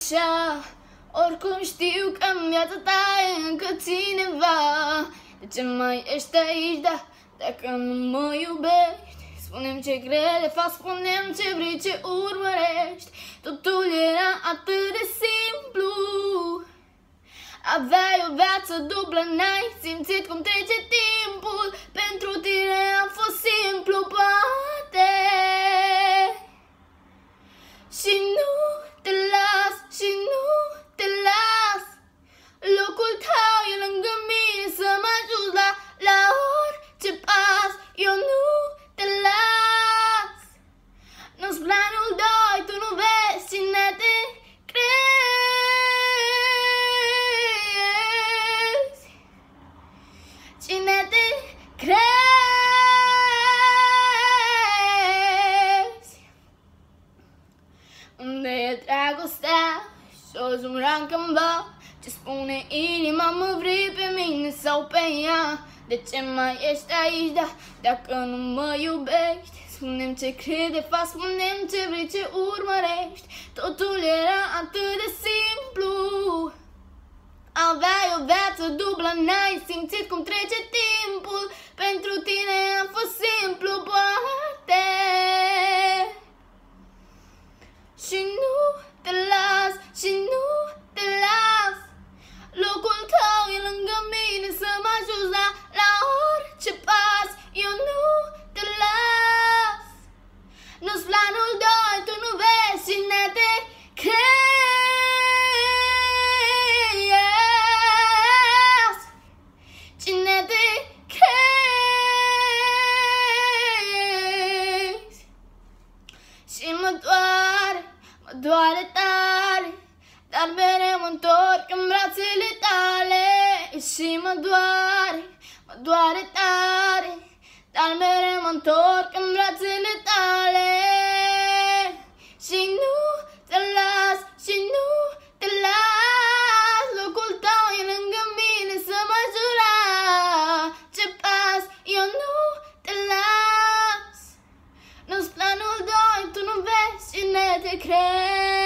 zicea, oricum știu că în viața ta e încă cineva. De ce mai ești aici, dacă nu mă iubești? Spune-mi ce crezi de fapt, spune-mi ce vrei, ce urmărești. Totul era atât de simplu. Aveai o viață dublă, n-ai simțit cum trece timpul. Pentru tine a fost simplu, poate. Și nu te las, și nu te las. Locul tău e lângă mine, să mă ajut la orice pas. Eu nu te las. Nu-ți planul 2, tu nu vezi cine te crezi. Cine te crezi. Unde e dragostea și-o zumra în câmva? Ce spune inima, mă vrei pe mine sau pe ea? De ce mai ești aici, dacă nu mă iubești? Spune-mi ce crezi de fapt, spune-mi ce vrei, ce urmărești. Totul era atât de simplu. Aveai o viață dublă, n-ai simțit cum trece timpul. Pentru tine a fost simplu, poate. Și nu te las, și nu te las. Locul tău e lângă mine, să mă ajut la orice pas. Eu nu te las. Nu-ți planul 2, tu nu vezi cine te crezi. Cine te crezi. Și mă doare tare, dar mereu mă întorc în brațele tale. Și mă doare tare, dar mereu mă întorc în brațele tale. Și nu te las, și nu te las. Locul tău e lângă mine, să mă jura ce pas. Eu nu te las. Nu-ți planul 2, tu nu vezi cine te crezi.